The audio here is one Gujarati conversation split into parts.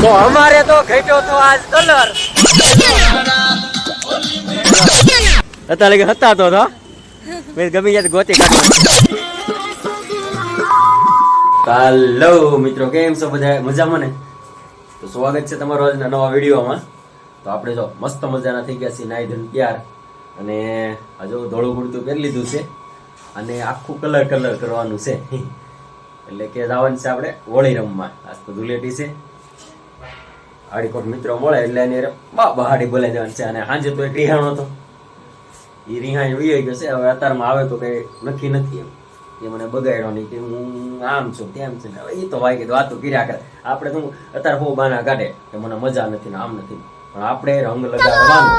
તો અમારે તો ઘટ્યો તો આજ કલર અત્યારે લગે હતા તો મેં ગમી જાય ગોતી કાઢવા. હાલો મિત્રો, કેમ છો બધા? મજામાં ને? તો સ્વાગત છે તમારો આજના નવા વિડીયોમાં. તો આપણે જો મસ્ત મજાના થઈ ગયા છીએ, નાઈ ધોઈને તૈયાર, અને હજુ ધોળું કુર્તું પહેરી લીધું છે અને આખું કલર કરવાનું છે. એટલે કે જવાનું છે આપણે હોળી રમવા. આજ તો ધૂળેટી છે, આડી કોટ મિત્રો મળે એટલે એની બહાડી બોલાઈ જવાનું છે. અને સાંજે તો એક રિહાણો હતો, એ રિહાણ વહી ગયો છે. હવે અત્યારમાં આવે તો કઈ નક્કી નથી. એમ એ મને બગાડ્યો નહીં કે હું આમ છું તેમ છું. હવે એ તો વાગી વાતો કર્યા કરે. આપણે તો અત્યારે બહુ બાના કાઢે કે મને મજા નથી ને આમ નથી, પણ આપણે રંગ લગાડવાનો.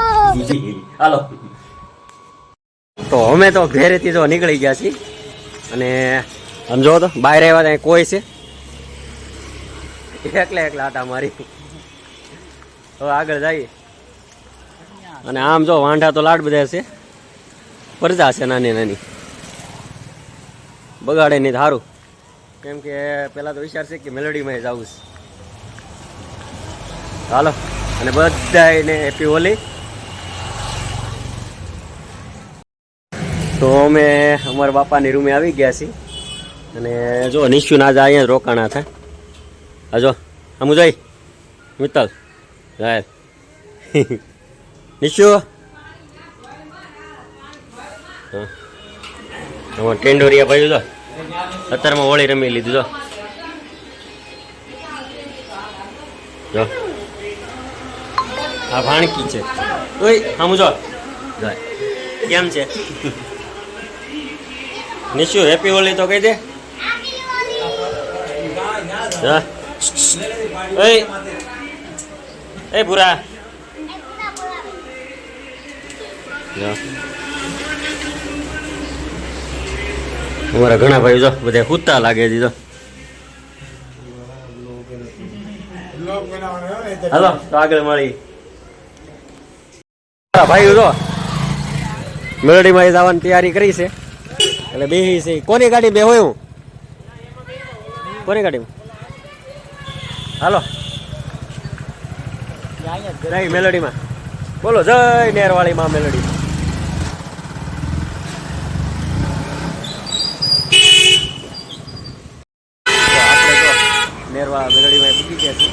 હાલો, તો અમે તો ઘરેથી તો નીકળી ગયા છીએ, અને સમજો તો બહાર આવ્યા ત્યાં કોઈ છે એકલા આટા મારી. હવે આગળ જઈએ. અને આમ જો વાંઢા તો લાડ બધા છે, પરજા છે નાની નાની, બગાડે નહીં સારું. કેમ કે પેલા તો વિચાર છે કે મેલોડીમાં જવું છે. હાલો, અને બધાને હેપી હોલી. તો અમે અમારા બાપાની રૂમે આવી ગયા છીએ, અને જો નિશ્ચુ ના જ અહીંયા રોકાણા હતા. હજો આમ જોઈ મિત્તલ જાય નિશ્ચુ. હા, ટેન્ડોરિયા ભાઈ જો અત્યારમાં હોળી રમી લીધું. જો આ ભાણકી છે. ઓય આમ જો કેમ છે નિશુ? હેપી હોલી તો કહી દે. એ ભૂરા અમારા ઘણા ભાઈ જો બધા હુતા લાગે છે. જો હાલો તો આગળ મળી. ભાઈ જો મેલડીમાં જવાની તૈયારી કરી છે, એટલે બેહી છે. કોની ગાડી બે હોય? હું કોની ગાડીમાં? હાલો નહીં મેલડીમાં બોલો, જય નેરવાળી માં મેલડી. આપણે તો નેરવા મેલડીમાં પૂકી ગયા છે.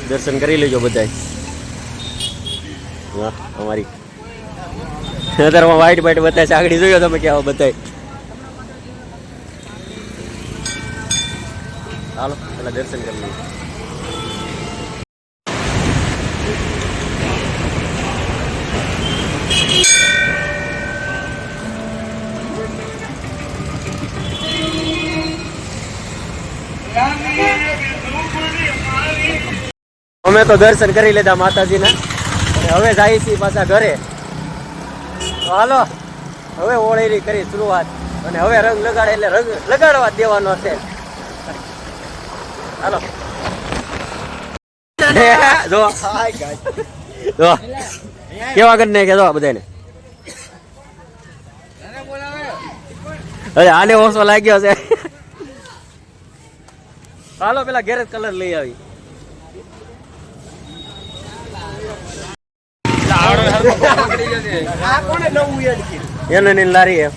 દર્શન કરી લેજો બધા. હા, અમારી અત્યારમાં વાઈટ વાઈટ બતાવે છે. આગળ જોયો તમે કેવા બતાય. હાલો પેલા દર્શન કરી લઈએ. અમે તો દર્શન કરી લીધા માતાજીના, અને હવે જાય છીએ પાછા ઘરે. તો હાલો હવે હોળીની કરી શરૂઆત, અને હવે રંગ લગાડે એટલે રંગ લગાડવા દેવાનો છે. હાલો જો જો કેવા કરી નાખે જો બધાને. અરે આને ઓછો લાગ્યો છે. હાલો પેલા ઘેર જ કલર લઈ આવી. એને ની લારી એમ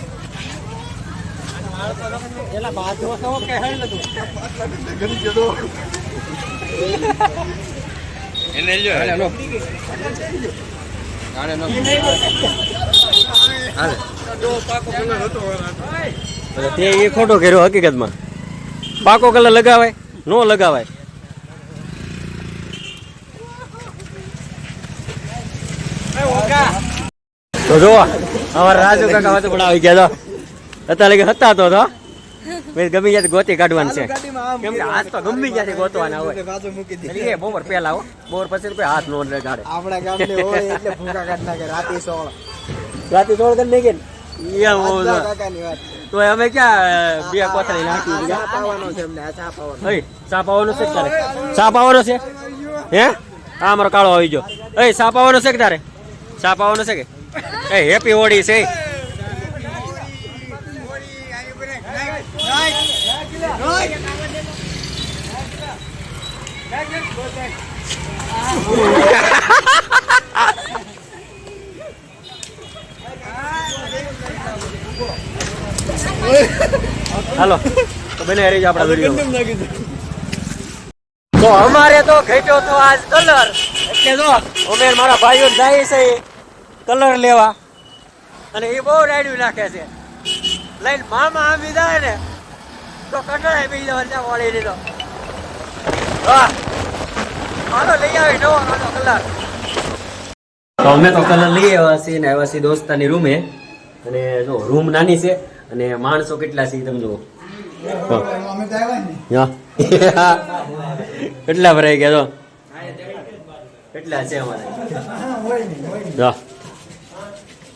તે એ ખોટો કર્યો. હકીકતમાં પાકો કલર લગાવાય નો લગાવાય. તો જો અમારા રાજુ કાકા વાતો પણ આવી ગયા. અત્યારે લગે હતા તો ગમી જાય ગોતી કાઢવાનું છે. કેમ કે આજ તો ગમી જાય ગોતવાના હોય. બપોર પેલા હો, બપોર પછી કોઈ હાથ નો લગાડે. આપણા ગામની હોય એટલે ભૂકા કાઢ નાખે. રાતે 16 કરી નાખે. તો અમે ક્યાં બે કોથળી નાખી ચા પાવાનો છે તારે? ચા પાવાનો છે હે? હા અમારો કાળો આવી ગયો. ચા પાવાનો છે કે તારે? ચા પાવાનો છે કે? હેપી હોળી છે. હાલો તો બને રહી આપણા વિડીયો. તો અમારે તો ઘટ્યો તો આજ કલર, એટલે જો અમે મારા ભાઈઓ જાય છે કલર લેવા, અને એ બહુ રાડ્યું નાખે છે. લઈને મામા આવી જાય ને તો કંટાળે પી જવા વાળી દીધો. હા હાલો લઈ આવી નવો કલર. તો અમે તો કલર લઈ આવ્યા છીએ ને આવ્યા છીએ દોસ્તાની રૂમે. અને જો રૂમ નાની છે અને માણસો કેટલા છે તમે જુઓ. કેટલા ભરાઈ ગયા તો કેટલા છે અમારે.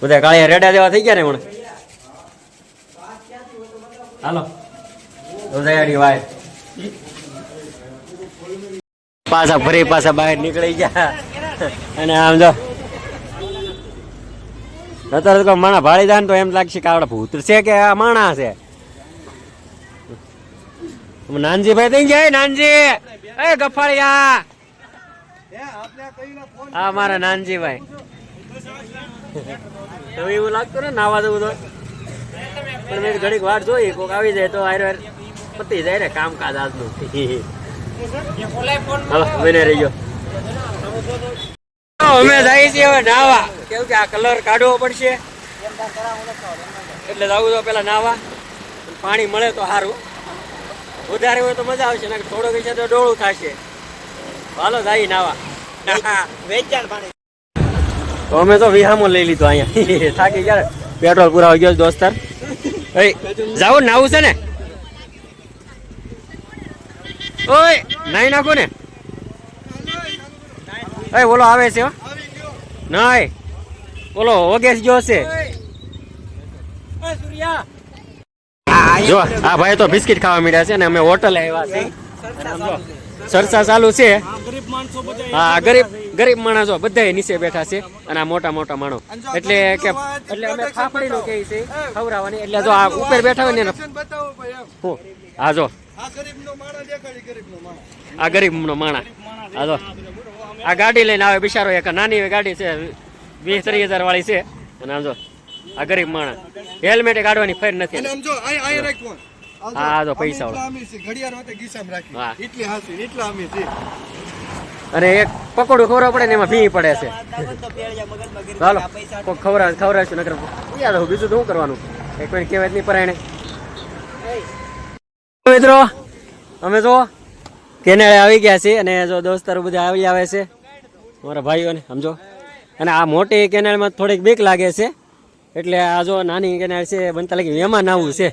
બધા કાળિયા રેડા જેવા થઈ ગયા ને હમણાં. હાલો રોજાડી વાય પાછા ફરી પાછા બહાર નીકળી ગયા. અને આમ જો અત્યારે તો માણા ભાળી જાય ને તો એમ લાગશે કે આપડે ભૂત છે કે આ માણા છે. નાનજીભાઈ થઈ જાય. નાનજી એ ગફાળિયા હા મારા નાનજીભાઈ. તો એવું લાગતું ને નાવા જવું તો, પણ મેં ઘડીક વાર જોઈ કોક આવી જાય તો આયર પતી જાય ને કામકાજ આજનું. હાલો બને રહી ગયો. અમે જાય છીએ હવે નાવા, કેવું કે આ કલર કાઢવો પડશે એટલે જવું તો પેલા નાવા. પાણી મળે તો સારું, વધારે હોય તો મજા આવશે ને થોડો વિશે તો ડોળું થશે. હાલો જાય નાવા. તો અમે તો વિહામો લઈ લીધો અહીંયા. થાકી ગયા, પેટ્રોલ પુરાવા ગયો દોસ્તાર. જાવું નાવું છે ને. ઓય નાઈ નાખો ને. એ બોલો આવે છે નાય બોલો ઓગેશ જો છે. જો આ ભાઈ તો બિસ્કિટ ખાવા માંડ્યા છે ને અમે હોટલ આવ્યા છે. ચર્ચા ચાલુ છે. હા ગરીબ માણસો બધા નીચે બેઠા છે અને આ મોટા મોટા માણસો એટલે કે એટલે અમે ફાફડી નું કહે છે ખવડાવવાની. એટલે જો આ ઉપર બેઠા હોય ને હા જો આ ગરીબ નો માણા હા જો આ ગાડી લઈને આવે બિચારો. એક નાની ગાડી છે 20-30 હજાર વાળી છે. અને આમ જો આ ગરીબ માણસ હેલ્મેટ કાઢવાની ફેર નથી. હા તો પૈસા અને એક પકોડું ખવડાવવું પડે ને એમાં ફી પડે છે. ચાલો કોઈ ખવડાવશું નકર યાદ બીજું તો શું કરવાનું, એક કોઈ કહેવાય નહીં પરાયણે. મિત્રો અમે જો કેનેડા આવી ગયા છે અને જો દોસ્તારો બધા આવી આવે છે મારા ભાઈઓને સમજો. અને આ મોટી કેનાલમાં થોડીક બીક લાગે છે એટલે આ જો નાની કેનાલ છે બનતા લાગી એમાં નાવું છે.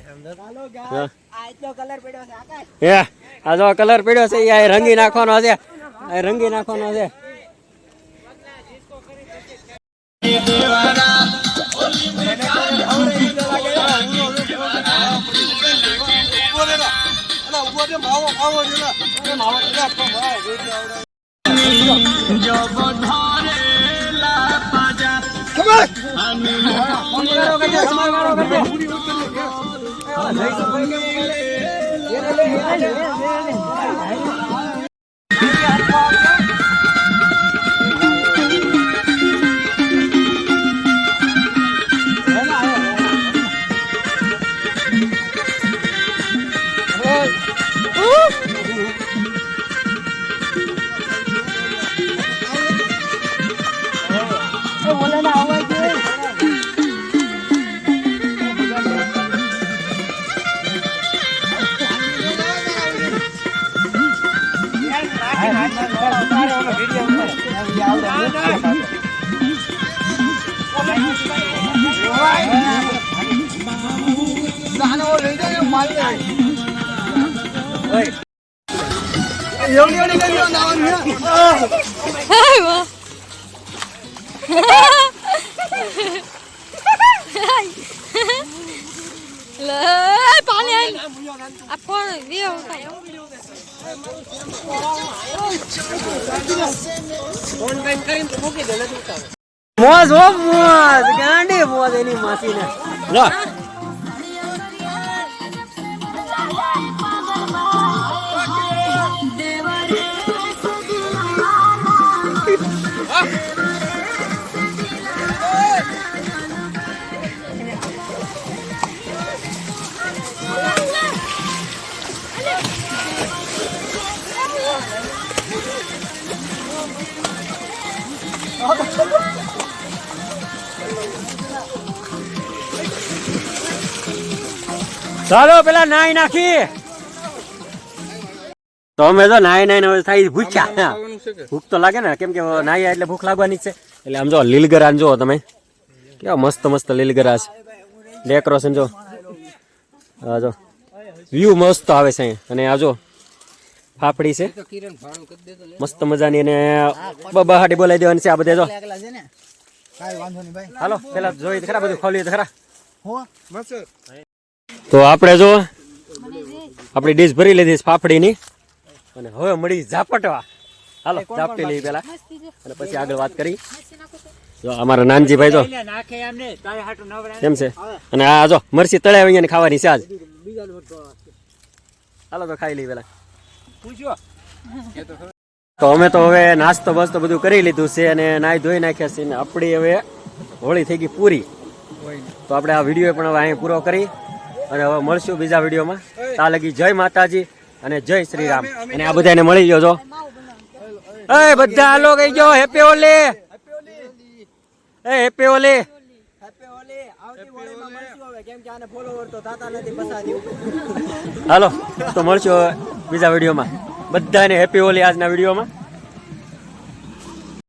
આ જો કલર પડ્યો છે એ રંગી નાખવાનો છે, રંગી નાખવાનો છે. મોજ હો મોજ ગાંડી મોજ એની માસી ને લો ચાલો પેલા નાઈ નાખી. તો અમે તો નાઈ હવે થાય ભૂખ્યા. ભૂખ તો લાગે ને, કેમ કે નાઈ એટલે ભૂખ લાગવાની જ છે. એટલે આમ જો લીલગરા જો તમે કેવા મસ્ત મસ્ત લીલગરા છે. ડેકોરેશન જો, હા જો વ્યૂ મસ્ત આવે છે અહીંયા. અને આ જો ફાફડી છે મસ્ત મજાની, અને બહાટી બોલાવી દેવાની છે આ બધે જો. હાલો પેલા જોઈ ખરા, બધું ખોલી ખરા. તો આપણે જો આપણી ડીશ ભરી લીધી છે ફાફડીની, અને હવે મળી ઝાપટવા. હાલો ઝાપટી લઈ પેલા, અને પછી આગળ વાત કરી. જો અમારા નાનજીભાઈ જો કેમ છે, અને આ જો મરસી તળાવી અહીંયા ખાવાની છે આજ. હાલો તો ખાઈ લઈ પેલા. તો અમે તો હવે નાસ્તો બસ્તો બધું કરી લીધું છે, અને નાઈ ધોઈ નાખ્યા છે, ને આપણી હવે હોળી થઈ ગઈ પૂરી. તો આપણે આ વિડીયો પણ હવે અહીં પૂરો કરી, અને હવે મળશું બીજા વિડીયોમાં. ત્યાં લગી જય માતાજી અને જય શ્રી રામ. અને આ બધાને મળી ગયો જો, એ બધા હાલો ગઈ ગયો. હેપી હોલી, એ હેપી હોલી. હાલો તો મળશું બીજા વિડીયોમાં. બધાને હેપી હોલી આજના વિડીયોમાં.